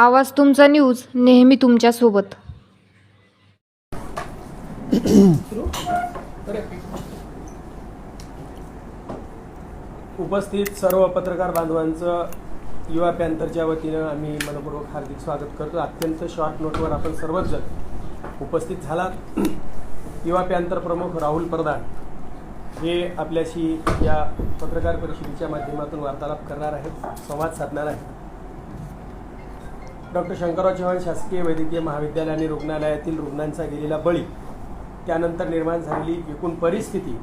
आवाज तुमचा न्यूज नेहमी तुमच्या सोबत. उपस्थित सर्व पत्रकार बांधवांचं युवा पॅन्थरच्या वतीनं आम्ही मनपूर्वक हार्दिक स्वागत करतो. अत्यंत शॉर्ट नोटवर आपण सर्वच जण उपस्थित झालात. युवा पॅन्थर प्रमुख राहुल प्रधान हे आपल्याशी या पत्रकार परिषदेच्या माध्यमातून वार्तालाप करणार आहेत, संवाद साधणार आहेत. डॉक्टर शंकरराव चव्हाण शासकीय वैद्यकीय महाविद्यालय आणि रुग्णालयातील रुग्णांचा गेलेला बळी, त्यानंतर निर्माण झालेली एकूण परिस्थिती,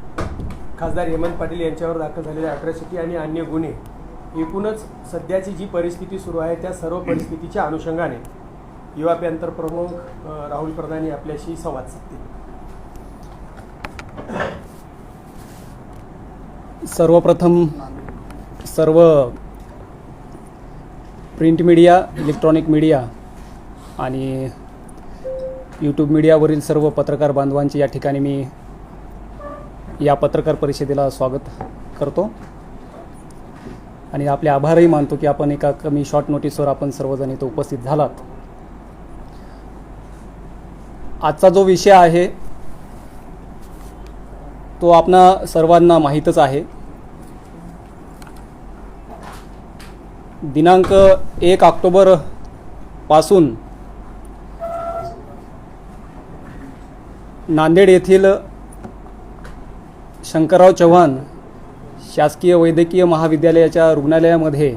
खासदार हेमंत पाटील यांच्यावर दाखल झालेल्या अॅट्रॉसिटी आणि अन्य गुन्हे, एकूणच सध्याची जी परिस्थिती सुरू आहे त्या सर्व परिस्थितीच्या अनुषंगाने युवा पॅन्थर प्रमुख राहुल प्रधान हे आपल्याशी संवाद साधतील. सर्वप्रथम सर्व प्रिंट मीडिया, इलेक्ट्रॉनिक मीडिया आणि यूट्यूब मीडियावरील सर्व पत्रकार बांधवांचे या ठिकाणी मी या पत्रकार परिषदेला स्वागत करतो आणि आपले आभारही मानतो की आपण एका कमी शॉर्ट नोटीसवर आपण सर्वजण इथं उपस्थित झालात. आजचा जो विषय आहे तो आपणा सर्वांना माहीतच आहे. दिनांक 1 ऑक्टोबर पासून नांदेड येथील शंकरराव चव्हाण शासकीय वैद्यकीय महाविद्यालयाच्या रुग्णालयामध्ये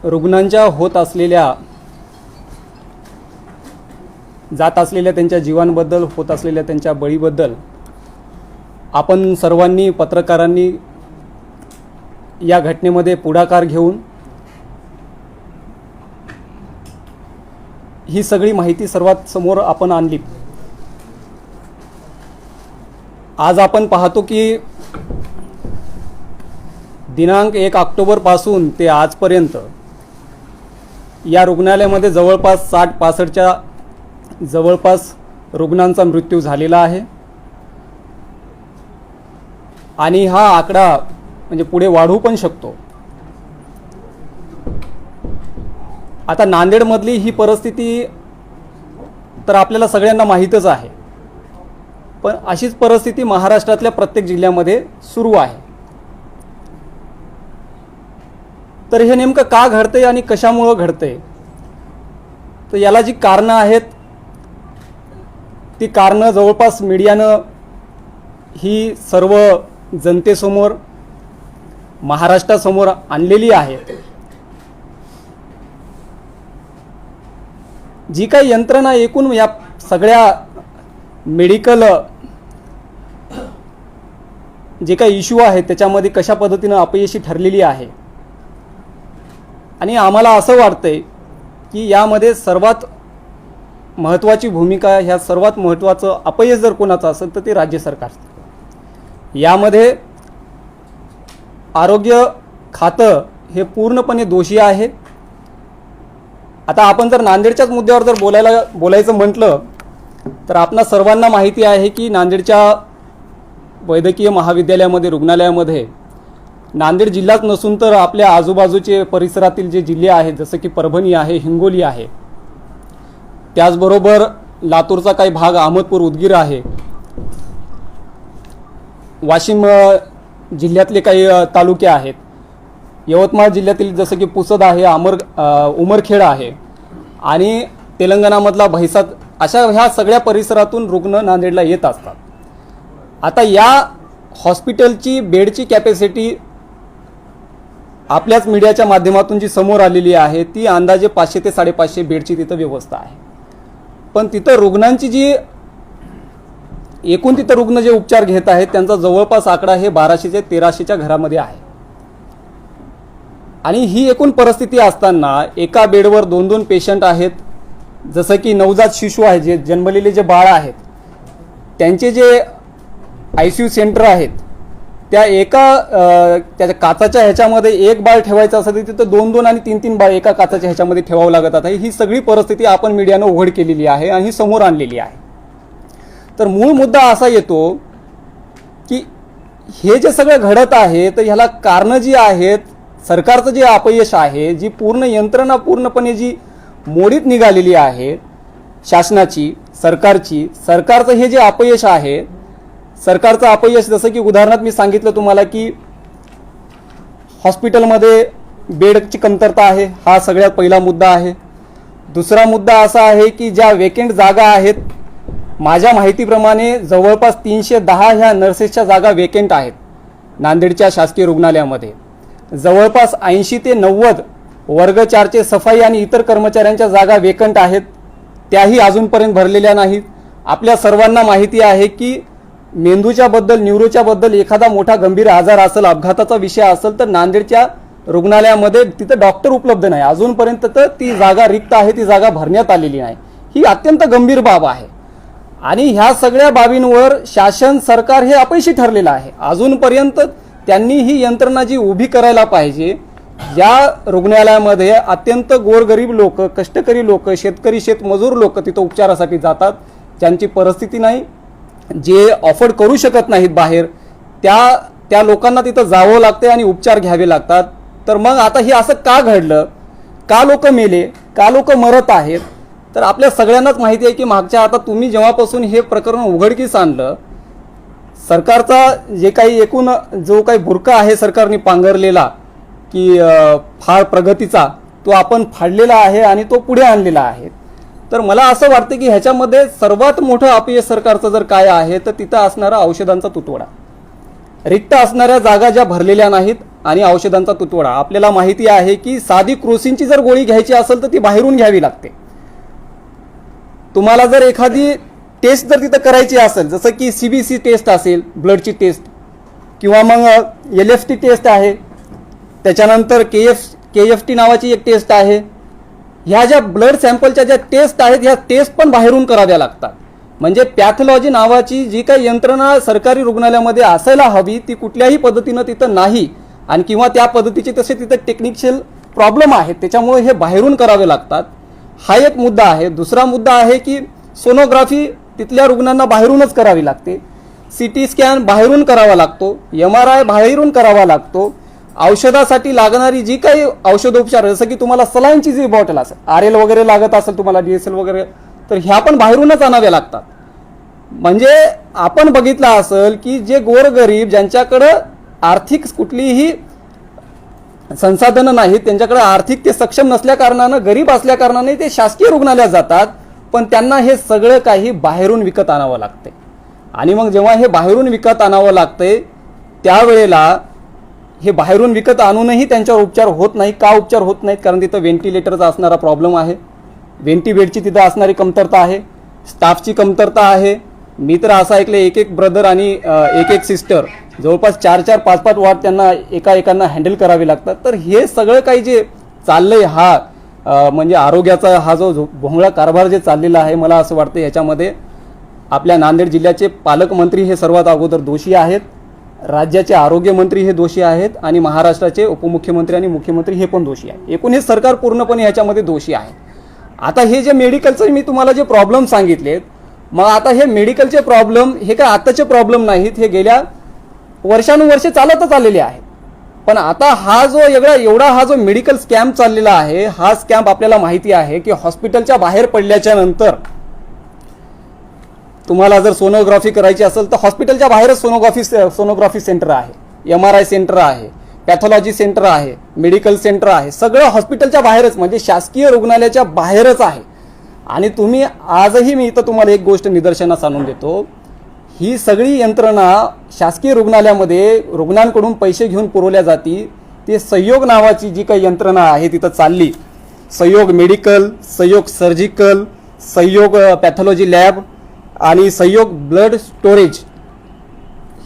रुग्णांच्या होत असलेल्या जात असलेल्या त्यांच्या जीवांबद्दल, होत असलेल्या त्यांच्या बळीबद्दल आपण सर्वांनी, पत्रकारांनी या घटनेमध्ये पुढाकार घेऊन ही सगळी माहिती सर्वात समोर आपण आणली. आज आपण पाहतो की दिनांक 1 ऑक्टोबर पासून ते आजपर्यंत या रुग्णालयामध्ये जवळपास 60-65च्या जवळपास रुग्णांचा मृत्यू झालेला आहे आणि हा आकडा म्हणजे पुढे वाढू पण शकतो. आता नांदेडमधली ही परिस्थिती तर आपल्याला सगळ्यांना माहीतच आहे, पण अशीच परिस्थिती महाराष्ट्रातल्या प्रत्येक जिल्ह्यामध्ये सुरू आहे. तर हे नेमकं का घडतंय आणि कशामुळं घडतंय, तर याला जी कारणं आहेत ती कारणं जवळपास मीडियानं ही सर्व जनतेसमोर, महाराष्ट्रासमोर आणलेली आहेत. जी काही यंत्रणा एकूण या सगळ्या मेडिकल जे काही इश्यू आहेत त्याच्यामध्ये कशा पद्धतीनं अपयशी ठरलेली आहे आणि आम्हाला असं वाटतंय की यामध्ये सर्वात महत्त्वाची भूमिका, ह्या सर्वात महत्त्वाचं अपयश जर कोणाचं असेल तर ते राज्य सरकारचं. यामध्ये आरोग्य खातं हे पूर्णपणे दोषी आहे. आता आपण जर नांदेडच्याच मुद्द्यावर जर बोलायचं म्हटलं तर आपणा सर्वांना माहिती आहे की नांदेडच्या वैद्यकीय महाविद्यालयामध्ये, रुग्णालयामध्ये नांदेड जिल्हाच नसून तर आपल्या आजूबाजूचे परिसरातील जे जिल्हे आहेत जसं की परभणी आहे, हिंगोली आहे, त्याचबरोबर लातूरचा काही भाग, अहमदपूर, उदगीर आहे, वाशिम जिल्ह्यातले काही तालुके आहेत, यवतमाळ जिल्ह्यातील जसं की पुसद आहे, उमरखेड आहे आणि तेलंगणामधला म्हैसाळ, अशा ह्या सगळ्या परिसरातून रुग्ण नांदेडला येत असतात. आता या हॉस्पिटलची बेडची कॅपॅसिटी आपल्याच मीडियाच्या माध्यमातून जी समोर आलेली आहे ती अंदाजे 500 ते 550 बेडची तिथं व्यवस्था आहे. पण तिथं रुग्णांची जी एकूण तिथं रुग्ण जे उपचार घेत आहेत त्यांचा जवळपास आकडा हे 1200 ते 1300च्या घरामध्ये आहे. आणि ही एकूण परिस्थिती असताना एका बेडवर 2-2 पेशंट आहेत. जसं की नवजात शिशु आहे, जे जन्मलेले जे बाळ आहेत त्यांचे जे ICU सेंटर आहेत त्या त्याच्या काचाच्या ह्याच्यामध्ये एक बाळ ठेवायचं असेल तर तिथं 2-2 आणि 3-3 बाळ एका काचाच्या ह्याच्यामध्ये ठेवावं लागत आहे. ही सगळी परिस्थिती आपण मीडियानं उघड केलेली आहे आणि ही समोर आणलेली आहे. तर मूळ मुद्दा असा येतो की हे जे सगळं घडत आहे तर ह्याला कारणं जी आहेत सरकारचं जे अपयश आहे, जी पूर्ण यंत्रणा पूर्णपणे जी मोडीत निघालेली आहे शासनाची, सरकारचं हे जे अपयश आहे, सरकारचं अपयश, जसं की उदाहरणार्थ मी सांगितलं तुम्हाला की हॉस्पिटलमध्ये बेडची कमतरता आहे, हा सगळ्यात पहिला मुद्दा आहे. दुसरा मुद्दा असा आहे की ज्या वेकेंट जागा आहेत, माझ्या माहितीप्रमाणे जवळपास 310 ह्या नर्सेसच्या जागा वेकेंट आहेत नांदेडच्या शासकीय रुग्णालयामध्ये. जवळपास 80 ते 90 वर्ग 4चे सफाई आणि इतर कर्मचाऱ्यांच्या जागा वेकंट आहेत, त्याही अजूनपर्यंत भरलेल्या नाहीत. आपल्या सर्वांना माहिती आहे की मेंदूच्या बद्दल, न्यूरोच्या बद्दल एखादा मोठा गंभीर आजार असेल, अपघाताचा विषय असेल तर नांदेडच्या रुग्णालयामध्ये तिथं डॉक्टर उपलब्ध नाही, अजूनपर्यंत तर ती जागा रिक्त आहे, ती जागा भरण्यात आलेली नाही. ही अत्यंत गंभीर बाब आहे आणि ह्या सगळ्या बाबींवर शासन, सरकार हे अपयशी ठरलेलं आहे. अजूनपर्यंत त्यांनी ही यंत्रणा जी उभी करायला पाहिजे. या रुग्णालयामध्ये अत्यंत गोरगरीब लोक, कष्टकरी लोक, शेतकरी, शेतमजूर लोक तिथं उपचारासाठी जातात, ज्यांची परिस्थिती नाही, जे अफोर्ड करू शकत नाहीत बाहेर, त्या लोकांना तिथं जावं लागते आणि उपचार घ्यावे लागतात. तर मग आता हे असं का घडलं, का लोक मेले, का लोक मरत आहेत? तर आपल्या सगळ्यांनाच माहिती आहे की मागच्या, आता तुम्ही जेव्हापासून हे प्रकरण उघडकीस आणलं, सरकारचा जे काही एकूण जो काही बुरका आहे सरकारने पांघरलेला की फार प्रगतीचा, तो आपण फाडलेला आहे आणि तो पुढे आणलेला आहे. तर मला असं वाटतं की ह्याच्यामध्ये सर्वात मोठं अपयश सरकारचं जर काय आहे तर तिथं असणारा औषधांचा तुटवडा, रिक्त असणाऱ्या जागा ज्या भरलेल्या नाहीत आणि औषधांचा तुटवडा. आपल्याला माहिती आहे की साधी क्रोसिनची जर गोळी घ्यायची असेल तर ती बाहेरून घ्यावी लागते. तुम्हाला जर एखादी टेस्ट जर तिथं करायची असेल, जसं की CBC टेस्ट असेल, ब्लडची टेस्ट, किंवा मग LFT टेस्ट आहे, त्याच्यानंतर KFT नावाची एक टेस्ट आहे, ह्या ज्या ब्लड सॅम्पलच्या ज्या टेस्ट आहेत, ह्या टेस्ट पण बाहेरून कराव्या लागतात. म्हणजे पॅथॉलॉजी नावाची जी काही यंत्रणा सरकारी रुग्णालयामध्ये असायला हवी ती कुठल्याही पद्धतीनं तिथं नाही, आणि किंवा त्या पद्धतीचे तसे तिथं टेक्निशियल प्रॉब्लेम आहेत, त्याच्यामुळे हे बाहेरून करावे लागतात. हा एक मुद्दा आहे. दुसरा मुद्दा आहे की सोनोग्राफी तिथल्या रुग्णांना बाहेरूनच करावी लागते, CT स्कॅन बाहेरून करावा लागतो, MRI बाहेरून करावा लागतो. औषधासाठी लागणारी जी काही औषधोपचार, जसं की तुम्हाला सलाईनची जी बॉटल असेल, RL वगैरे लागत असेल तुम्हाला, DSL वगैरे, तर ह्या पण बाहेरूनच आणाव्या लागतात. म्हणजे आपण बघितलं असेल की जे गोरगरीब, ज्यांच्याकडं आर्थिक कुठलीही संसाधनं नाहीत, त्यांच्याकडे आर्थिक ते सक्षम नसल्या कारणानं, गरीब असल्या कारणाने ते शासकीय रुग्णालयात जातात, पण त्यांना हे सगळं काही बाहेरून विकत आणावं लागते. आणि मग जेव्हा हे बाहेरून विकत आणावं लागते त्यावेळेला हे बाहेरून विकत आणूनही त्यांच्यावर उपचार होत नाही. का उपचार होत नाहीत? कारण तिथं व्हेंटिलेटरचा असणारा प्रॉब्लेम आहे, व्हेंटिबेडची तिथं असणारी कमतरता आहे, स्टाफची कमतरता आहे. मी तर असं ऐकलं एक ब्रदर आणि एक सिस्टर, जवळपास 4-4, 5-5 वॉर्ड त्यांना एकाएकांना हँडल करावे लागतात. तर हे सगळं काही जे चाललंय, हा म्हणजे आरोग्याचा हा जो भोंगळा कारभार जे चाललेला आहे, मला असं वाटतं याच्यामध्ये आपल्या नांदेड जिल्ह्याचे पालकमंत्री हे सर्वात अगोदर दोषी आहेत, राज्याचे आरोग्यमंत्री हे दोषी आहेत, आणि महाराष्ट्राचे उपमुख्यमंत्री आणि मुख्यमंत्री हे पण दोषी आहेत. एकूण हे सरकार पूर्णपणे ह्याच्यामध्ये दोषी आहे. आता हे जे मेडिकलचं मी तुम्हाला जे प्रॉब्लेम सांगितलेत, मग आता हे मेडिकलचे प्रॉब्लेम हे काय आताचे प्रॉब्लेम नाहीत, हे गेल्या वर्षानुवर्षे चालतच आलेले आहेत. पण आता हा जो एवढा हा जो मेडिकल स्कॅम चाललेला आहे, हा स्कॅम आपल्याला माहिती आहे की हॉस्पिटलच्या बाहेर पडल्याच्या नंतर तुम्हाला जर सोनोग्राफी करायची असेल तर हॉस्पिटलच्या बाहेरच सोनोग्राफी सेंटर आहे, MRI सेंटर आहे, पॅथॉलॉजी सेंटर आहे, मेडिकल सेंटर आहे, सगळं हॉस्पिटलच्या बाहेरच, म्हणजे शासकीय रुग्णालयाच्या बाहेरच आहे. आणि तुम्ही आजही, मी इथं तुम्हाला एक गोष्ट निदर्शनास आणून देतो, ही सगळी यंत्रणा शासकीय रुग्णालयामध्ये रुग्णांकडून पैसे घेऊन पुरवल्या जाती. ते सहयोग नावाची जी काही यंत्रणा आहे तिथं चालली, सहयोग मेडिकल, सहयोग सर्जिकल, सहयोग पॅथॉलॉजी लॅब आणि सहयोग ब्लड स्टोरेज,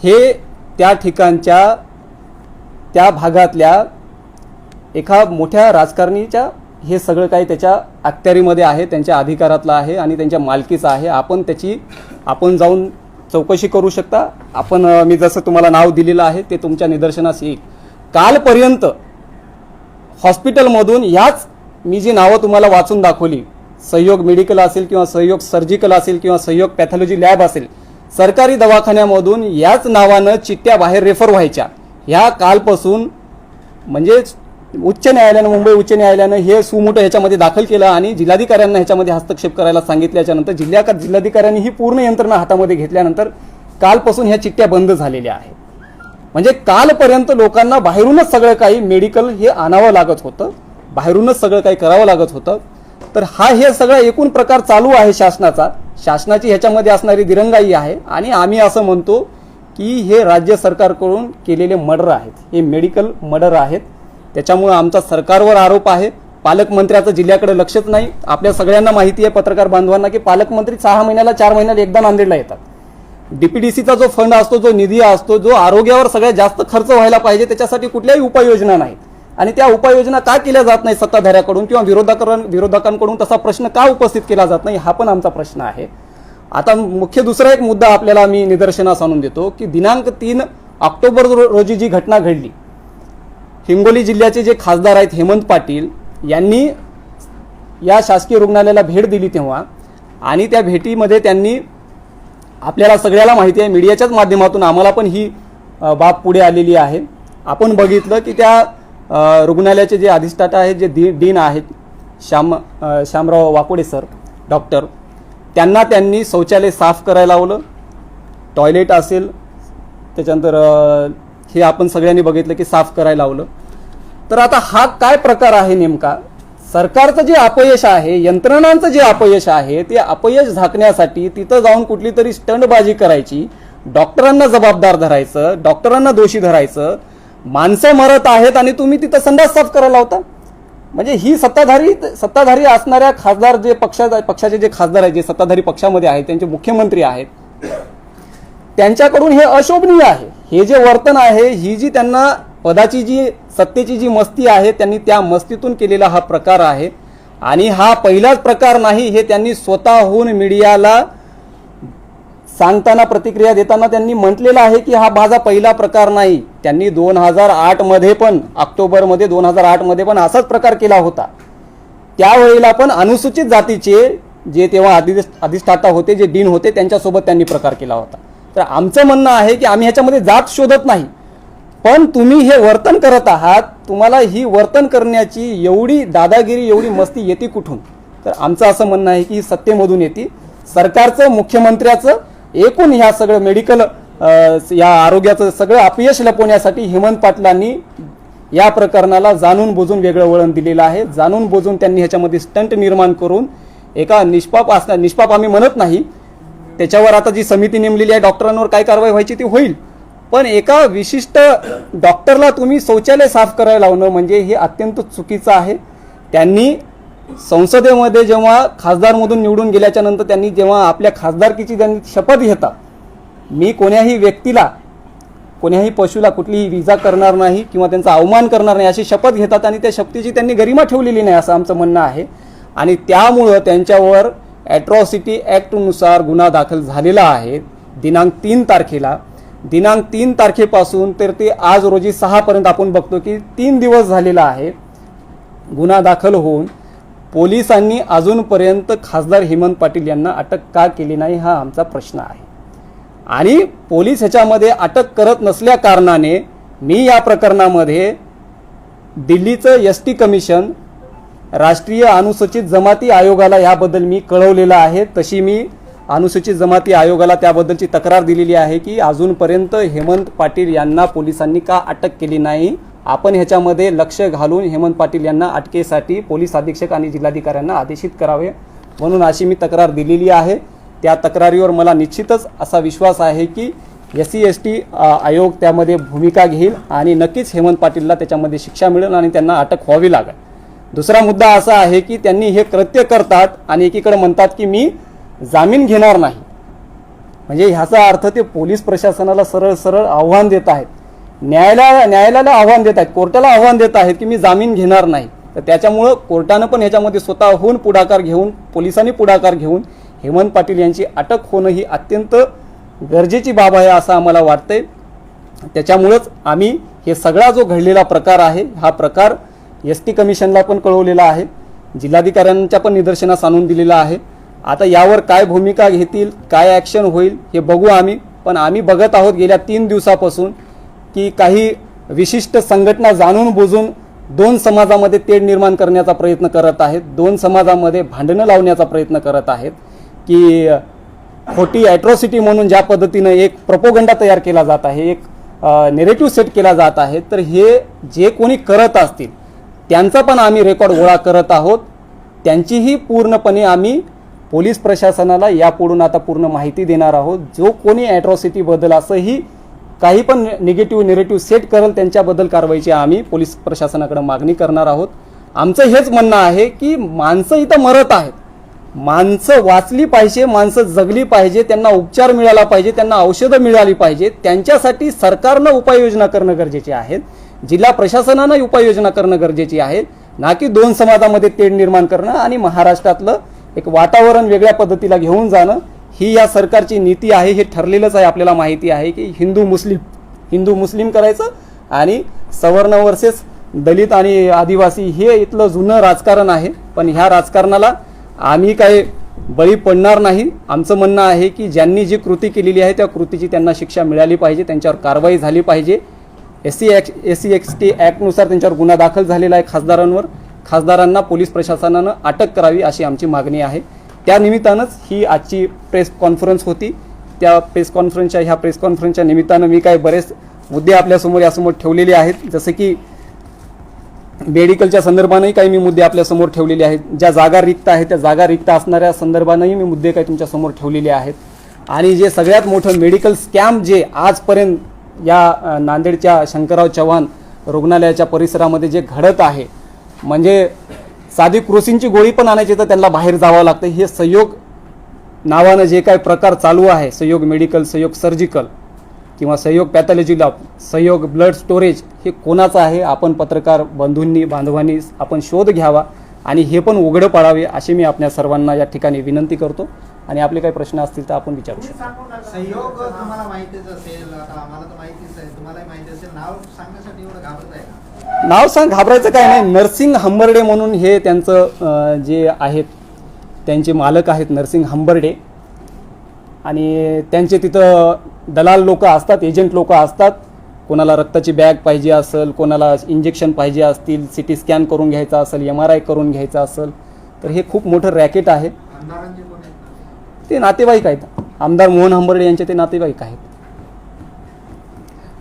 हे त्या ठिकाणच्या, त्या भागातल्या एका मोठ्या राजकारणीच्या हे सगळं काही त्याच्या अखत्यारीमध्ये आहे, त्यांच्या अधिकारातलं आहे आणि त्यांच्या मालकीचं आहे. आपण जाऊन चौकशी करू शकता. मी जसं तुम्हाला नाव दिलेलं आहे ते तुमच्या निदर्शनास येईल. कालपर्यंत हॉस्पिटलमधून याच मी जी नावं तुम्हाला वाचून दाखवली, सहयोग मेडिकल असेल किंवा सहयोग सर्जिकल असेल किंवा सहयोग पॅथॉलॉजी लॅब असेल, सरकारी दवाखान्यामधून याच नावानं चिठ्ठ्या बाहेर रेफर व्हायच्या. ह्या कालपासून म्हणजे उच्च न्यायालयानं, मुंबई उच्च न्यायालयानं हे सुमोटो ह्याच्यामध्ये दाखल केलं आणि जिल्हाधिकाऱ्यांना ह्याच्यामध्ये हस्तक्षेप करायला सांगितल्याच्या नंतर जिल्हाधिकाऱ्यांनी ही पूर्ण यंत्रणा हातामध्ये घेतल्यानंतर कालपासून ह्या चिठ्ठ्या बंद झालेल्या आहेत. म्हणजे कालपर्यंत लोकांना बाहेरूनच सगळं काही मेडिकल हे आणावं लागत होतं, बाहेरूनच सगळं काही करावं लागत होतं. तर हे सगळं एकूण प्रकार चालू आहे शासनाची ह्याच्यामध्ये असणारी दिरंगाई आहे. आणि आम्ही असं म्हणतो की हे राज्य सरकारकडून केलेले मर्डर आहेत, हे मेडिकल मर्डर आहेत. त्याच्यामुळं आमचा सरकारवर आरोप आहे. पालकमंत्र्याचं जिल्ह्याकडे लक्षच नाही. आपल्या सगळ्यांना माहिती आहे पत्रकार बांधवांना की पालकमंत्री 6 महिन्याला 4 महिन्याला एकदा नांदेडला येतात. DPDCचा जो फंड असतो, जो निधी असतो, जो आरोग्यावर सगळ्यात जास्त खर्च व्हायला पाहिजे, त्याच्यासाठी कुठल्याही उपाययोजना नाहीत. आणि त्या उपाययोजना का केल्या जात नाही सत्ताधाऱ्याकडून किंवा विरोधकांकडून तसा प्रश्न का उपस्थित केला जात नाही, हा पण आमचा प्रश्न आहे. आता मुख्य दुसरा एक मुद्दा आपल्याला मी निदर्शनास आणून देतो की दिनांक 3 ऑक्टोबर रोजी जी घटना घडली, हिंगोली जिल्ह्याचे जे खासदार आहेत हेमंत पाटील यांनी या शासकीय रुग्णालयाला भेट दिली तेव्हा, आणि त्या भेटीमध्ये त्यांनी, आपल्याला सगळ्याला माहिती आहे, मीडियाच्याच माध्यमातून आम्हाला पण ही बाब पुढे आलेली आहे. आपण बघितलं की त्या रुग्णालयाचे जे अधिष्ठाता आहेत, जे डीन आहेत श्यामराव वाकोडे सर डॉक्टर, त्यांनी शौचालय साफ करायला लावलं, टॉयलेट असेल, त्याच्यानंतर हे आपण सगळ्यांनी बघितलं की साफ करायला लावलं. तर आता हा काय प्रकार आहे नेमका? सरकारचं जे अपयश आहे, यंत्रणांचं जे अपयश आहे, ते अपयश झाकण्यासाठी तिथं जाऊन कुठली तरी स्टंटबाजी करायची, डॉक्टरांना जबाबदार धरायचं, डॉक्टरांना दोषी धरायचं, माणसं मरत आहेत आणि तुम्ही तिथं संडास साफ करायला लावता. म्हणजे ही सत्ताधारी असणाऱ्या खासदार, जे पक्षाचे जे खासदार आहेत, जे सत्ताधारी पक्षामध्ये आहेत, त्यांचे मुख्यमंत्री आहेत, त्यांच्याकडून हे अशोभनीय आहे. हे जे वर्तन आहे, ही जी त्यांना पदाची, जी सत्तेची जी मस्ती आहे, त्यांनी त्या मस्तीतून केलेला हा प्रकार आहे. आणि हा पहिलाच प्रकार नाही, हे त्यांनी स्वतःहून मीडियाला सांगताना, प्रतिक्रिया देताना त्यांनी म्हटलेलं आहे की हा माझा पहिला प्रकार नाही. त्यांनी 2008 मध्ये पण, ऑक्टोबरमध्ये 2008 मध्ये पण असाच प्रकार केला होता. त्यावेळेला पण अनुसूचित जातीचे जे तेव्हा अधिष्ठाता होते, जे डीन होते, त्यांच्यासोबत त्यांनी प्रकार केला होता. तर आमचं म्हणणं आहे की आम्ही ह्याच्यामध्ये जात शोधत नाही, पण तुम्ही हे वर्तन करत आहात, तुम्हाला ही वर्तन करण्याची एवढी दादागिरी, एवढी मस्ती येते कुठून? तर आमचं असं म्हणणं आहे की सत्तेमधून येते. सरकारचं, मुख्यमंत्र्याचं, एकूण ह्या सगळं मेडिकल, या आरोग्याचं सगळं अपयश लपवण्यासाठी हेमंत पाटलांनी या प्रकरणाला जाणून बुजून वेगळं वळण दिलेलं आहे. जाणून बुजून त्यांनी ह्याच्यामध्ये स्टंट निर्माण करून एका निष्पाप आम्ही म्हणत नाही, त्याच्यावर आता जी समिती नेमलेली आहे, डॉक्टरांवर काय कारवाई व्हायची ती होईल, पण एका विशिष्ट डॉक्टरला तुम्ही शौचालय साफ करायला लावणं म्हणजे हे अत्यंत चुकीचं आहे. त्यांनी संसदेमध्ये जेव्हा खासदारमधून निवडून गेल्याच्या नंतर त्यांनी जेव्हा आपल्या खासदारकीची त्यांनी शपथ घेतात, मी कोण्याही व्यक्तीला, कोण्याही पशुला कुठलीही इजा करणार नाही किंवा त्यांचा अवमान करणार नाही, अशी शपथ घेतात. आणि त्या शपथेची त्यांनी गरिमा ठेवलेली नाही, असं आमचं म्हणणं आहे. आणि त्यामुळं त्यांच्यावर ॲट्रॉसिटी ॲक्टनुसार गुन्हा दाखल झालेला आहे. दिनांक 3 तारखेला, दिनांक 3 तारखेपासून तर ते आज रोजी 6 पर्यंत आपण बघतो की 3 दिवस झालेला आहे गुन्हा दाखल होऊन. पोलिसांनी अजूनपर्यंत खासदार हेमंत पाटील यांना अटक का केली नाही, हा आमचा प्रश्न आहे. आणि पोलीस ह्याच्यामध्ये अटक करत नसल्या कारणाने मी या प्रकरणामध्ये दिल्लीचं ST कमिशन, राष्ट्रीय अनुसूचित जमाती आयोगाला याबद्दल मी कळवलेलं आहे. तशी मी अनुसूचित जमाती आयोगाला त्याबद्दलची तक्रार दिलेली आहे की अजूनपर्यंत हेमंत पाटील यांना पोलिसांनी का अटक केली नाही, आपण ह्याच्यामध्ये लक्ष घालून हेमंत पाटील यांना अटकेसाठी पोलीस अधीक्षक आणि जिल्हाधिकाऱ्यांना आदेशित करावे, म्हणून अशी मी तक्रार दिलेली आहे. त्या तक्रारीवर मला निश्चितच असा विश्वास आहे की SC ST आयोग त्यामध्ये भूमिका घेईल आणि नक्कीच हेमंत पाटीलला त्याच्यामध्ये शिक्षा मिळेल आणि त्यांना अटक व्हावी लागेल. दुसरा मुद्दा असा आहे की त्यांनी हे कृत्य करतात आणि एकीकडे म्हणतात की मी जामीन घेणार नाही. म्हणजे ह्याचा अर्थ ते पोलीस प्रशासनाला सरळ आव्हान देत आहेत, न्यायालयाला आव्हान देत आहेत, कोर्टाला आव्हान देत आहेत की मी जामीन घेणार नाही. तर त्याच्यामुळं कोर्टानं पण ह्याच्यामध्ये स्वतःहून पुढाकार घेऊन, पोलिसांनी पुढाकार घेऊन हेमंत पाटील यांची अटक होणं ही अत्यंत गरजेची बाब आहे असं आम्हाला वाटतंय. त्याच्यामुळंच आम्ही हे सगळा जो घडलेला प्रकार आहे, हा प्रकार ST कमिशनला पण कळवलेला आहे, जिल्हाधिकाऱ्यांच्या पण निदर्शनास आणून दिलेला आहे. आता यावर काय भूमिका घेतील, काय ॲक्शन होईल हे बघू आम्ही. पण आम्ही बघत आहोत गेल्या 3 दिवसापासून की काही विशिष्ट संघटना जाणून बुजून दोन समाजामध्ये तेढ निर्माण करण्याचा प्रयत्न करत आहेत, दोन समाजामध्ये भांडणं लावण्याचा प्रयत्न करत आहेत की खोटी ॲट्रॉसिटी म्हणून ज्या पद्धतीनं एक प्रोपोगंडा तयार केला जात आहे, एक नेरेटिव्ह सेट केला जात आहे. तर हे जे कोणी करत असतील त्यांचा पण आम्ही रेकॉर्ड गोळा करत आहोत. त्यांचीही पूर्णपणे आम्ही पोलीस प्रशासनाला यापुढून आता पूर्ण माहिती देणार आहोत. जो कोणी ॲट्रॉसिटीबद्दल असंही काही पण निगेटिव्ह नेरेटिव्ह सेट करेल त्यांच्याबद्दल कारवाईची आम्ही पोलीस प्रशासनाकडे मागणी करणार आहोत. आमचं हेच म्हणणं आहे की माणसं इथं मरत आहेत, माणसं वाचली पाहिजे, माणसं जगली पाहिजे, त्यांना उपचार मिळाला पाहिजे, त्यांना औषधं मिळाली पाहिजे. त्यांच्यासाठी सरकारनं उपाययोजना करणं गरजेचे आहेत, जिल्हा प्रशासनानं उपाययोजना करणं गरजेची आहे, ना की दोन समाजामध्ये तेढ निर्माण करणं आणि महाराष्ट्रातलं एक वातावरण वेगळ्या पद्धतीला घेऊन जाणं. ही या सरकारची नीती आहे, हे ठरलेलंच आहे. आपल्याला माहिती आहे की हिंदू मुस्लिम करायचं आणि सवर्ण वर्सेस दलित आणि आदिवासी हे इथलं जुनं राजकारण आहे. पण ह्या राजकारणाला आम्ही काय बळी पडणार नाही. आमचं म्हणणं आहे की ज्यांनी जी कृती केलेली आहे त्या कृतीची त्यांना शिक्षा मिळाली पाहिजे, त्यांच्यावर कारवाई झाली पाहिजे. SC ॲक्टनुसार त्यांच्यावर गुन्हा दाखल झालेला आहे खासदारांवर. खासदारांना पोलीस प्रशासनानं अटक करावी अशी आमची मागणी आहे. त्या निमित्तानंच ही आजची प्रेस कॉन्फरन्स होती. त्या प्रेस कॉन्फरन्सच्या निमित्तानं मी काय बरेच मुद्दे आपल्यासमोर यासमोर ठेवलेले आहेत. जसं की मेडिकलच्या संदर्भानंही काही मी मुद्दे आपल्यासमोर ठेवलेले आहेत. ज्या जागा रिक्त आहेत त्या जागा रिक्त असणाऱ्या संदर्भानंही मी मुद्दे काही तुमच्यासमोर ठेवलेले आहेत. आणि जे सगळ्यात मोठं मेडिकल स्कॅम जे आजपर्यंत या नांदेडच्या शंकरराव चव्हाण रुग्णालयाच्या परिसरामध्ये जे घडत आहे, म्हणजे साधी क्रोसिनची गोळी पण आणायची तर त्यांना बाहेर जावं लागतं. हे सहयोग नावानं जे काही प्रकार चालू आहे, सहयोग मेडिकल, सहयोग सर्जिकल किंवा सहयोग पॅथॉलॉजी लॅब, सहयोग ब्लड स्टोरेज, हे कोणाचं आहे? आपण पत्रकार बांधवांनी आपण शोध घ्यावा आणि हे पण उघडं पाडावे अशी मी आपल्या सर्वांना या ठिकाणी विनंती करतो. आणि आपले काही प्रश्न असतील तर आपण विचारू शकतो. सहयोग तुम्हाला माहितीच असेल, आता आम्हाला तर माहितीच आहे, तुम्हालाही माहिती असेल. नाव सांगण्यासाठी एवढं घाबरत आहे? नाव सांग, घाबरायचं काय नाही. नरसिंग हंबर्डे म्हणून हे त्यांचं जे आहेत, त्यांचे मालक आहेत नरसिंग हंबर्डे. आणि त्यांचे तिथं दलाल लोक असतात, एजंट लोक असतात. कोणाला रक्ताची बॅग पाहिजे असेल, कोणाला इंजेक्शन पाहिजे असतील, CT स्कॅन करून घ्यायचा असेल, MRI करून घ्यायचा असेल, तर हे खूप मोठं रॅकेट आहे. आमदारांचे कोण आहेत? ते नातेवाईक आहेत. आमदार मोहन हंबर्डे यांचे ते नातेवाईक आहेत.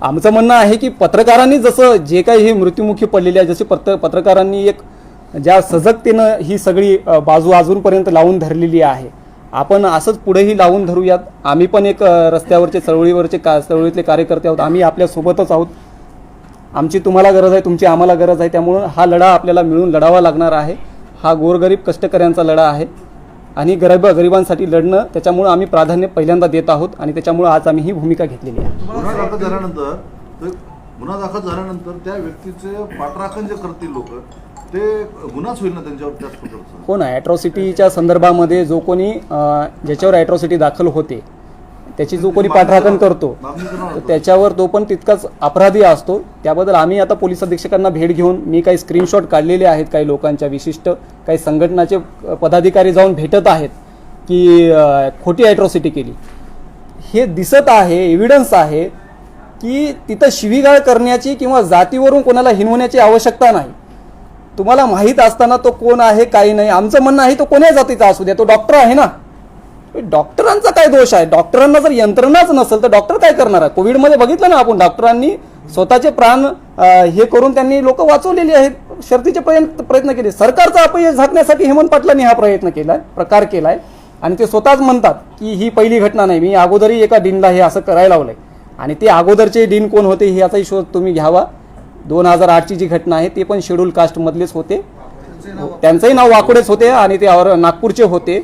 आमचं म्हणणं आहे की पत्रकारांनी जसं जे काही हे मृत्युमुखी पडलेले आहे, जसे पत्रकारांनी एक ज्या सजगतेनं ही सगळी बाजू अजूनपर्यंत लावून धरलेली आहे, आपण असंच पुढेही लावून धरूयात. आम्ही पण एक रस्त्यावरचे चळवळीतले कार्यकर्ते आहोत. आम्ही आपल्यासोबतच आहोत. आमची तुम्हाला गरज आहे, तुमची आम्हाला गरज आहे. त्यामुळं हा लढा आपल्याला मिळून लढावा लागणार आहे. हा गोरगरीब कष्टकऱ्यांचा लढा आहे आणि गरिबांसाठी लढणं, त्याच्यामुळं आम्ही प्राधान्य पहिल्यांदा देत आहोत आणि त्याच्यामुळं आज आम्ही ही भूमिका घेतलेली आहे. गुन्हा दाखल झाल्यानंतर त्या व्यक्तीचे पाठराखण जे करतील लोक, ते गुन्हाच होईल ना त्यांच्यावर त्याच प्रकारचा? हो ना. ॲट्रॉसिटीच्या संदर्भामध्ये जो कोणी ज्याच्यावर ॲट्रॉसिटी दाखल होते त्याची जो कोणी पाठराखण करतो तर त्याच्यावर तो पण तितकाच अपराधी असतो. त्याबद्दल आम्ही आता पोलीस अधीक्षकांना भेट घेऊन मी काही स्क्रीनशॉट काढलेले आहेत. काही लोकांच्या विशिष्ट काही संघटनाचे पदाधिकारी जाऊन भेटत आहेत की खोटी ॲट्रॉसिटी केली. हे दिसत आहे, एव्हिडन्स आहे की तिथं शिवीगाळ करण्याची किंवा जातीवरून कोणाला हिनवण्याची आवश्यकता नाही. तुम्हाला माहीत असताना तो कोण आहे काही नाही. आमचं म्हणणं आहे तो कोण्या जातीचा असू द्या, तो डॉक्टर आहे ना. डॉक्टरांचा काय दोष आहे? डॉक्टरांना जर यंत्रणाच नसेल तर डॉक्टर काय करणार आहे? कोविडमध्ये बघितलं ना आपण, डॉक्टरांनी स्वतःचे प्राण हे करून त्यांनी लोक वाचवलेली आहेत, शर्थीचे प्रयत्न केले. सरकारचा अपयश झाकण्यासाठी हेमंत पाटलांनी हा प्रकार केलाय आणि ते स्वतःच म्हणतात की ही पहिली घटना नाही, मी अगोदरही एका डीनला हे असं करायला लावलंय. आणि ते अगोदरचे डीन कोण होते हे याचाही शोध तुम्ही घ्यावा. 2008ची जी घटना आहे ते पण शेड्यूल कास्टमधलेच होते, त्यांचंही नाव वाकोडेच होते आणि ते नागपूरचे होते.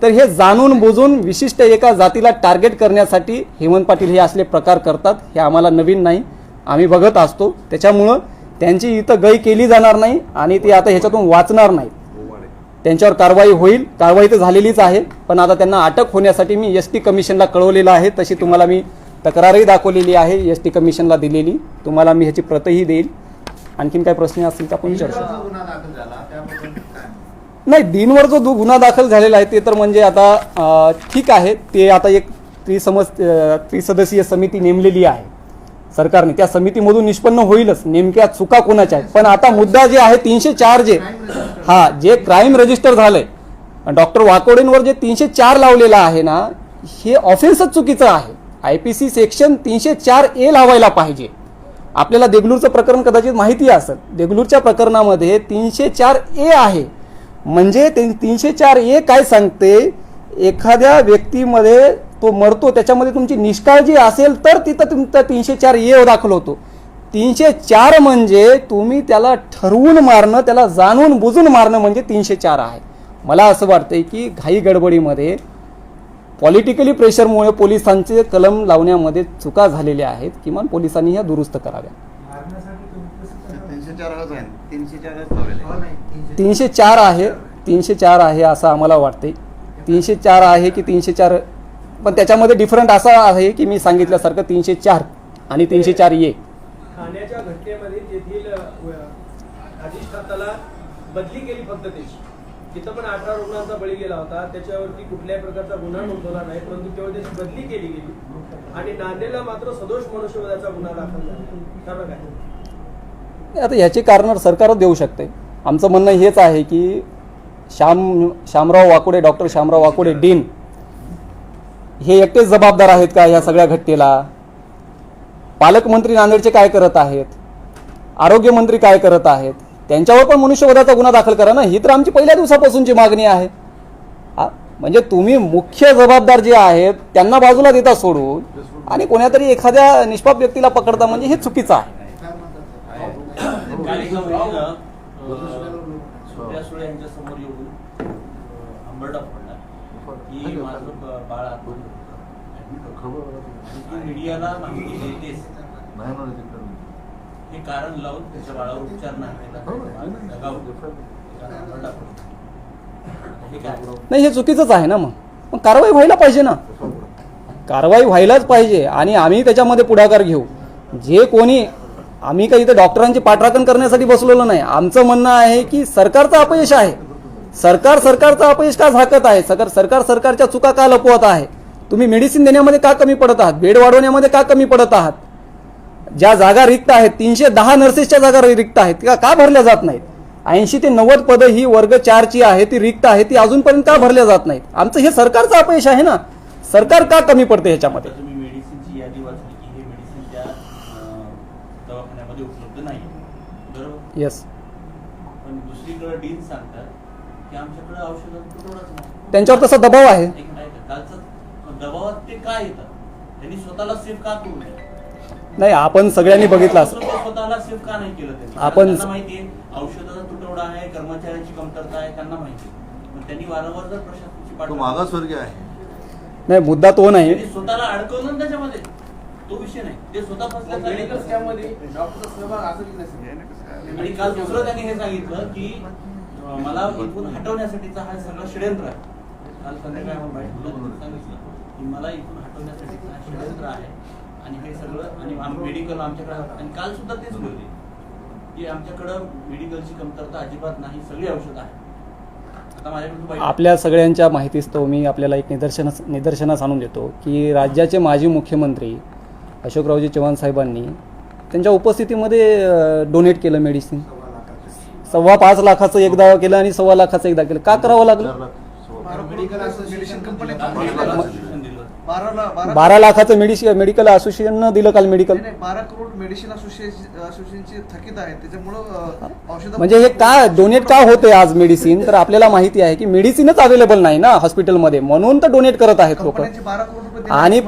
तर हे जाणून बुजून विशिष्ट एका जातीला टार्गेट करण्यासाठी हेमंत पाटील हे असले प्रकार करतात. हे आम्हाला नवीन नाही, आम्ही बघत असतो. त्याच्यामुळं त्यांची इथं गय केली जाणार नाही आणि ते आता ह्याच्यातून वाचणार नाही. त्यांच्यावर कारवाई होईल, कारवाई तर झालेलीच आहे. पण आता त्यांना अटक होण्यासाठी मी ST कमिशनला कळवलेलं आहे. तशी तुम्हाला मी तक्रारही दाखवलेली आहे, ST कमिशनला दिलेली. तुम्हाला मी ह्याची प्रतही देईल. आणखीन काय प्रश्न असतील तर आपण विचारू शकतो. गुन्हा दाखल झाला त्याबद्दल काय? नाही, डीनवर जो गुन्हा दाखल झालेला आहे ते तर म्हणजे आता ठीक आहे. ते आता एक त्रिसदस्यीय समिती नेमलेली आहे. सरकारने, त्या समितीमधून निष्पन्न होईलच नेमक्या चुका कोणाच्या आहेत. पण आता मुद्दा जे आहे 304 जे क्राईम रजिस्टर झालंय, डॉक्टर वाकोडेंवर जे 304 लावलेलं आहे ना, हे ऑफेन्सच चुकीचं आहे. IPC सेक्शन 304A लावायला पाहिजे. आपल्याला देगलूरचं प्रकरण कदाचित माहिती असेल. देगलूरच्या प्रकरणामध्ये 304A आहे. म्हणजे 304A काय सांगते, एखाद्या व्यक्तीमध्ये तो मरतो त्याच्यामध्ये तुमची निष्काळजी असेल तर तिथं तुमचा 304A दाखल होतो. 304 म्हणजे तुम्ही त्याला ठरवून मारणं, त्याला जाणून बुजून मारणं म्हणजे 304 आहे. मला असं वाटतंय की घाई गडबडीमध्ये पॉलिटिकली प्रेशरमुळे पोलिसांचे कलम लावण्यामध्ये चुका झालेल्या आहेत. किमान पोलिसांनी ह्या दुरुस्त कराव्या. 304 आहे, 304 आहे असं आम्हाला वाटतंय. 304 आहे की 304, पण त्याच्यामध्ये डिफरंट असा आहे की मी सांगितल्यासारखं 304 आणि 304A. ठाण्याच्या घटनेमध्ये तेथील अधिष्ठाताला बदली केली फक्त त्याची. तिथं पण 18 रुग्णांचा बळी गेला होता. त्याच्यावरती कुठल्याही प्रकारचा गुन्हा नोंदवला नाही, परंतु तेव्हा त्याची बदली केली गेली आणि नांदेडला मात्र सदोष मनुष्यवधाचा गुन्हा दाखल झाला. कारण काय? आता याची कारणं सरकारच देऊ शकते. आमचं म्हणणं हेच आहे की शामराव वाकोडे, डॉक्टर शामराव वाकोडे डीन हे एकटेच जबाबदार आहेत का या सगळ्या घटनेला? पालकमंत्री नांदेडचे काय करत आहेत? आरोग्यमंत्री काय करत आहेत? त्यांच्यावर पण मनुष्यवधाचा गुन्हा दाखल करा ना. ही तर आमची पहिल्या दिवसापासूनची मागणी आहे. म्हणजे तुम्ही मुख्य जबाबदार जे आहेत त्यांना बाजूला देता सोडून आणि कोणातरी एखाद्या निष्पाप व्यक्तीला पकडता, म्हणजे हे चुकीचं आहे. यांच्या समोर येऊन आंबरडा पडला की माझं बाळ आतून मीडियाला माहिती देतेस हे कारण लावून त्याच्या बाळावर उपचार नाही, हे चुकीचंच आहे ना. मग कारवाई व्हायला पाहिजे ना. कारवाई व्हायलाच पाहिजे आणि आम्ही त्याच्यामध्ये पुढाकार घेऊ. जे कोणी, आम्ही काही इथं डॉक्टरांची पाठराखण करण्यासाठी बसलेलो नाही. आमचं म्हणणं आहे की सरकारचं अपयश आहे. सरकारचं अपयश का झाकत आहे? सरकारच्या चुका का लपवत आहे? तुम्ही मेडिसिन देण्यामध्ये का कमी पडत आहात? बेड वाढवण्यामध्ये का कमी पडत आहात? ज्या जागा रिक्त आहेत, 310 नर्सेसच्या जागा रिक्त आहेत, का भरल्या जात नाहीत? 80 ते 90 पदं ही वर्ग 4ची आहे, ती रिक्त आहे, ती अजूनपर्यंत का भरल्या जात नाहीत? आमचं हे सरकारचं अपयश आहे ना. सरकार का कमी पडते ह्याच्यामध्ये? तुम्ही मेडिसिनची यादी वाचली की हे मेडिसिन त्या दवाखान्यामध्ये उपलब्ध नाही, बरोबर? येस. पण दुसरीकडे डीन सांगतात की आमच्याकडे औषधाचा तुटवडाच नाही. त्यांच्यावर तसा दबाव आहे. कालचा दबावात ते काय येतात? त्यांनी स्वतःला सेफ का करू नये? नाही, आपण सगळ्यांनी बघितलं असं. स्वतःला सेफ का नाही केलं त्यांनी? आपण त्यांना माहितीये औषधाचा तुटवडा आहे, कर्मचाऱ्यांची कमतरता आहे, त्यांना माहिती. पण त्यांनी वारंवार जर प्रशासनाची तो पाठवणी मागासवर्गीय आहे. नाही, मुद्दा तो नाही. त्यांनी स्वतःला अडकवलं ना त्याच्यामध्ये, तो विषय नाही. ते स्वतः फसल्याचा त्यामध्ये डॉक्टरचा सहभाग असेल की नसेल? आणि काल दुसरं त्यांनी हे सांगितलं की मला इथून हटवण्यासाठीचा हा सगळा षडयंत्र आहे. काल संध्याकाळी आपण सांगितलं की मला इथून हटवण्यासाठीचा हा षडयंत्र आहे आणि हे सगळं, आणि मेडिकल आमच्याकडे, आणि काल सुद्धा तेच बोलले की आमच्याकडं मेडिकलची कमतरता अजिबात नाही, सगळी औषधं आहे. आता माझ्याकडे आपल्या सगळ्यांच्या माहितीस्तव मी आपल्याला एक निदर्शनास आणून देतो की राज्याचे माजी मुख्यमंत्री अशोकरावजी चव्हाण साहेबांनी त्यांच्या उपस्थितीमध्ये डोनेट केलं मेडिसिन. 5.25 लाखाचं एकदा केलं आणि 1.25 लाखाचं एकदा केलं. का करावं लागलं? मेडिकल असोसिएशन कंपनी 12 लाखाचं मेडिकल असोसिएशननं दिलं काल मेडिकल. 12 करोड मेडिसिन असोसिएशनची थकीत आहे, त्याच्यामुळं औषध म्हणजे हे का डोनेट का होते आज मेडिसिन? तर आपल्याला माहिती आहे की मेडिसिनच अवेलेबल नाही ना हॉस्पिटलमध्ये, म्हणून तर डोनेट करत आहेत लोक. 12 करोड रुपये आणि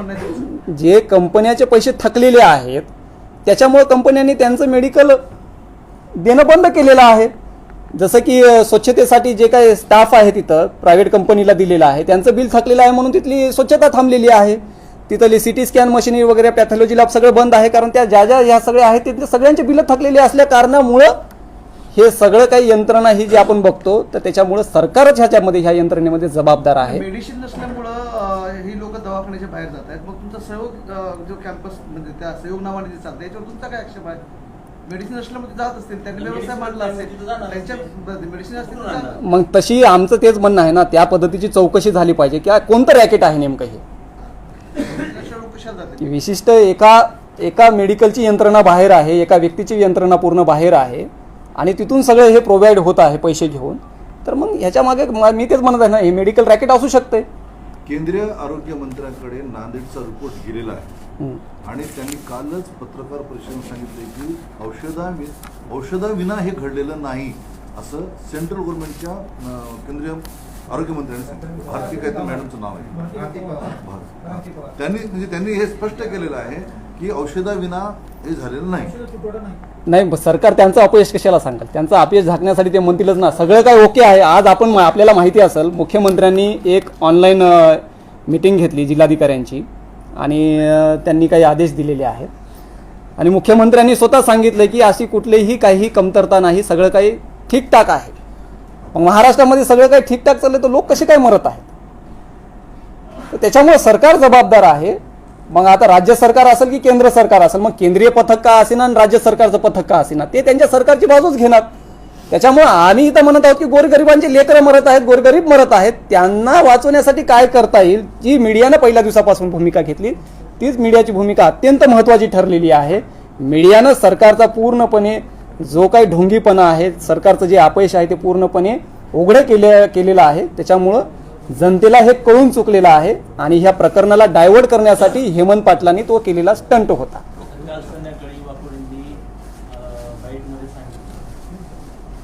जे कंपन्याचे पैसे थकलेले आहेत त्याच्यामुळे कंपन्यांनी त्यांचं मेडिकल देणं बंद केलेलं आहे. जसं की स्वच्छतेसाठी जे काही स्टाफ आहे तिथं प्रायव्हेट कंपनीला दिलेलं आहे, त्यांचं बिल थकलेलं आहे म्हणून तिथली स्वच्छता थांबलेली आहे. तिथली सिटी स्कॅन मशिनरी वगैरे पॅथॉलॉजी लॅब सगळं बंद आहे, कारण त्या ज्या ह्या सगळ्या आहेत तिथले सगळ्यांचे बिलं थकलेले असल्या कारणामुळं हे सगळं काही यंत्रणा ही जी आपण बघतो तर त्याच्यामुळं सरकारच ह्याच्यामध्ये ह्या यंत्रणेमध्ये जबाबदार आहे. मेडिसिन नसल्यामुळं ही लोक दवाखान्याच्या बाहेर जात आहेत. मग तुमचा सहयोग जो कॅम्पस म्हणजे त्या सहयोग नावाने जे चालतं याच्यावर तुमचा काय आक्षेप आहे? मेडिसिन नसल्यामुळे जात असतील, त्यांनी व्यवसाय मांडला असेल, त्यांच्या मेडिसिन असतील तर जाणार. मग तशी आमचं तेच म्हणणं आहे ना, त्या पद्धतीची चौकशी झाली पाहिजे की कोणतं रॅकेट आहे नेमकं हे. कशाला जाते? विशिष्ट एका एका मेडिकलची यंत्रणा बाहेर आहे, एका व्यक्तीची यंत्रणा पूर्ण बाहेर आहे आणि तिथून सगळं हे प्रोव्हाइड होत आहे पैसे घेऊन, तर मग ह्याच्या मागे मी तेच म्हणत आहे ना, हे मेडिकल रॅकेट असू शकते. केंद्रीय आरोग्य मंत्र्यांकडे नांदेडचा रिपोर्ट गेलेला आहे आणि त्यांनी कालच पत्रकार परिषदेत सांगितले की औषधाविना हे घडलेलं नाही असं सेंट्रल गव्हर्नमेंटच्या केंद्रीय आरोग्य मंत्र्यांनी सांगितलं. भारती काहीतरी मॅडमचं नाव आहे. त्यांनी हे स्पष्ट केलेलं आहे की औषधाविना हे झालेलं नाही. सरकार त्यांचं अपयश कशाला सांगाल? त्यांचं अपयश झाकण्यासाठी ते म्हणतीलच ना, सगळं काय ओके आहे. आज आपल्याला माहिती असेल, मुख्यमंत्र्यांनी एक ऑनलाईन मीटिंग घेतली जिल्हाधिकाऱ्यांची आणि त्यांनी काही आदेश दिलेले आहेत आणि मुख्यमंत्र्यांनी स्वतः सांगितलं की अशी कुठलीही काही कमतरता नाही, सगळं काही ठीकठाक आहे. मग महाराष्ट्रामध्ये सगळं काही ठीकठाक चाललं तर लोक कसे काय मरत आहेत? तर त्याच्यामुळे सरकार जबाबदार आहे. मग आता राज्य सरकार असेल की केंद्र सरकार असेल, मग केंद्रीय पथक का असेना आणि राज्य सरकारचं पथक का असेना, ते त्यांच्या सरकारची बाजूच घेणार. त्याच्यामुळे आम्ही इथं म्हणत आहोत की गोरगरिबांचे लेकरं मरत आहेत, गोरगरीब मरत आहेत, त्यांना वाचवण्यासाठी काय करता येईल. जी मीडियानं पहिल्या दिवसापासून भूमिका घेतली तीच मीडियाची भूमिका अत्यंत महत्त्वाची ठरलेली आहे. मीडियानं सरकारचा पूर्णपणे जो काही ढोंगीपणा आहे, सरकारचं जे अपयश आहे ते पूर्णपणे उघडं केलेलं आहे. त्याच्यामुळं जनतेला हे कळून चुकलेलं आहे आणि ह्या प्रकरणाला डायव्हर्ट करण्यासाठी हेमंत पाटलांनी तो केलेला स्टंट होता. काल संध्याकाळी वाकोडींनी बाईटमध्ये सांगितलं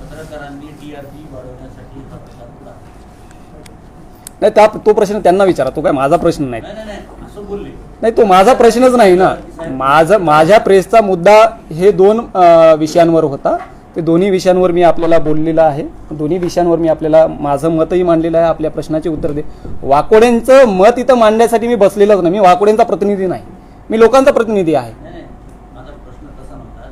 पत्रकारांनी टीआरपी वाढवण्यासाठी हा प्रकार पुढे. नाही, तो प्रश्न त्यांना विचारा, तो काय माझा प्रश्न नाही. नाही असं बोलले. नाही, तो माझा प्रश्नच नाही ना. माझ्या प्रेसचा मुद्दा हे 2 विषयांवर होता. ते दोन्ही विषयांवर मी आपल्याला बोललेलं आहे. दोन्ही विषयांवर मी आपल्याला माझं मतही मांडलेलं आहे. आपल्या प्रश्नाचे उत्तर दे. वाकोड्यांचं मत इथं मांडण्यासाठी मी बसलेलोच नाही. मी वाकोड्यांचा प्रतिनिधी नाही, मी लोकांचा प्रतिनिधी आहे. माझा प्रश्न तसा नव्हता.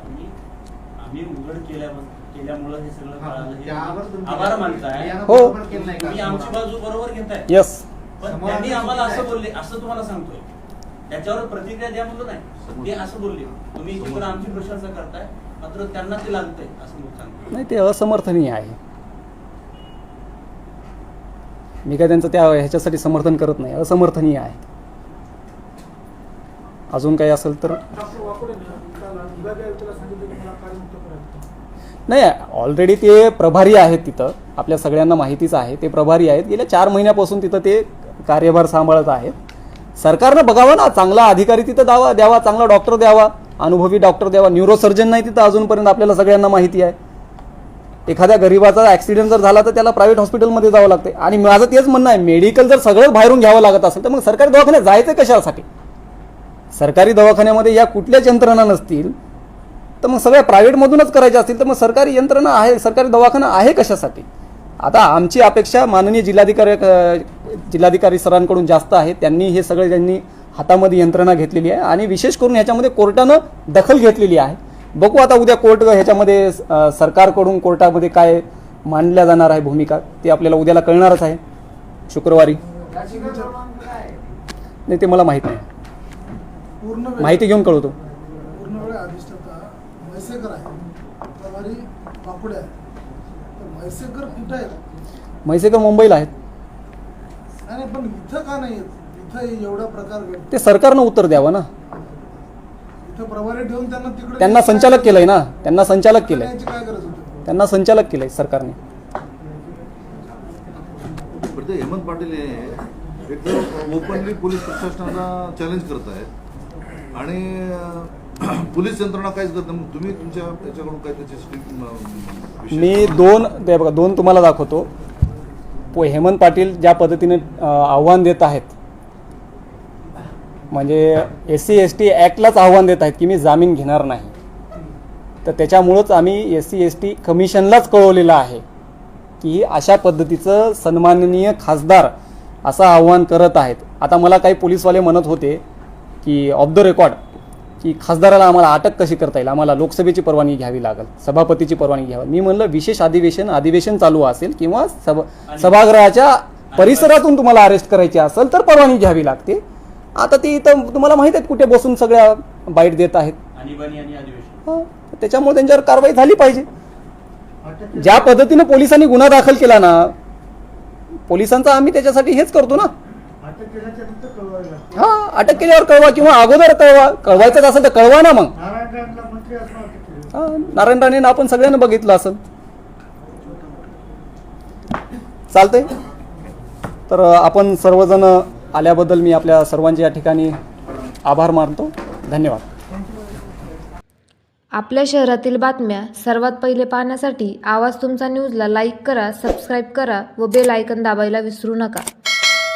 आम्ही उघड केल्यामुळे हे सगळं कळालं, आभार मानताय. हो, तुम्ही आमची बाजू बरोबर घेताय. यस. पण त्यांनी आम्हाला असं बोलले, असं तुम्हाला सांगतोय, त्याच्यावर प्रतिक्रिया द्या म्हणलं नाही. ते असं बोलले, तुम्ही इकडे आमची प्रशंसा करताय मात्र त्यांना ते लागतंय असं मी सांगतो. नाही, ते असमर्थनीय आहे. मी काय त्यांचं त्या ह्याच्यासाठी समर्थन करत नाही. असमर्थनीय आहे. अजून काही असेल तर नाही, ऑलरेडी ते प्रभारी आहेत तिथं, आपल्या सगळ्यांना माहितीच आहे. ते प्रभारी आहेत, गेल्या 4 महिन्यापासून तिथं ते कार्यभार सांभाळत आहेत. सरकारनं बघावं ना, चांगला अधिकारी तिथं द्यावा, चांगला डॉक्टर द्यावा, अनुभवी डॉक्टर द्यावा. न्यूरोसर्जन नाही तिथं अजूनपर्यंत, आपल्याला सगळ्यांना माहिती आहे. एखाद्या गरीबाचा ॲक्सिडेंट जर झाला तर त्याला प्रायव्हेट हॉस्पिटलमध्ये जावं लागते. आणि माझं तेच म्हणणं आहे, मेडिकल जर सगळं बाहेरून घ्यावं लागत असेल तर मग सरकारी दवाखान्यात जायचं कशासाठी? सरकारी दवाखान्यामध्ये या कुठल्याच यंत्रणा नसतील तर मग सगळ्या प्रायव्हेटमधूनच करायच्या असतील तर मग सरकारी यंत्रणा आहे, सरकारी दवाखाना आहे कशासाठी? आता आमची अपेक्षा माननीय जिल्हाधिकारी सरांकडून जास्त आहे. त्यांनी हे सगळं त्यांनी हातामध्ये यंत्रणा घेतलेली आहे आणि विशेष करून ह्याच्यामध्ये कोर्टानं दखल घेतलेली आहे. बघू आता उद्या कोर्ट ह्याच्यामध्ये सरकारकडून कोर्टामध्ये काय मांडल्या जाणार आहे भूमिका, ते आपल्याला उद्याला कळणारच आहे शुक्रवारी. नाही, ते मला माहीत नाही, माहिती घेऊन कळवतो. पूर्ण वेळ अधिष्ठाता म्हैसेकर आहे, प्रभारी वाकुडे आहे. तर म्हैसेकर कुठे आहेत? म्हैसेकर मुंबईला आहेत. नाही, पण इथं का नाही आहेत? इथं एवढा प्रकार घडतो, ते सरकारनं उत्तर द्यावं ना. इथं प्रभारी ठेवून तिकडे त्यांना संचालक केलंय ना, त्यांना संचालक केलंय, याची काय गरज होती? त्यांना संचालक केलंय सरकारने. पण ते हेमंत पाटील हे एक ओपनली पोलीस प्रशासनाला चॅलेंज करत आहेत आणि पोलीस यंत्रणा काहीच करत नाही. मग तुम्ही तुमच्या त्याच्याकडून काय त्याची मी दोन तुम्हाला दाखवतो. हेमंत पाटील ज्या पद्धतीने आव्हान देत आहेत, म्हणजे SC/ST ॲक्टलाच आव्हान देत आहेत की मी जामीन घेणार नाही, तर त्याच्यामुळंच आम्ही SC/ST कमिशनलाच कळवलेलं आहे की अशा पद्धतीचं सन्माननीय खासदार असं आव्हान करत आहेत. आता मला काही पोलीसवाले म्हणत होते की ऑफ द रेकॉर्ड की खासदाराला आम्हाला अटक कशी करता येईल, आम्हाला लोकसभेची परवानगी घ्यावी लागेल, सभापतीची परवानगी घ्यावी. मी म्हणलं विशेष अधिवेशन चालू असेल किंवा सभागृहाच्या परिसरातून तुम्हाला अरेस्ट करायची असेल तर परवानगी घ्यावी लागते. आता ती इथं तुम्हाला माहीत आहेत कुठे बसून सगळ्या बाईट देत आहेत. त्याच्यामुळे त्यांच्यावर कारवाई झाली पाहिजे. ज्या पद्धतीनं पोलिसांनी गुन्हा दाखल केला ना, पोलिसांचा आम्ही त्याच्यासाठी हेच करतो ना, अटक केल्याच्या नंतर कळवावी लागते. हा, अटक केल्यावर कळवा किंवा अगोदर कळवा. कळवायचं असेल तर कळवा ना मग. नारायण राणेला मंत्री असणार अटक केली. हा, नारायण राणेंना आपण सगळ्यांना बघितलं असेल. चालतंय. तर आपण सर्वजण आल्याबद्दल मी आपल्या सर्वांचे या ठिकाणी आभार मानतो. धन्यवाद. आपल्या शहरातील बातम्या सर्वात पहिले पाहण्यासाठी आवाज तुमचा न्यूजला लाईक करा, सबस्क्राईब करा व बेल आयकॉन दाबायला विसरू नका.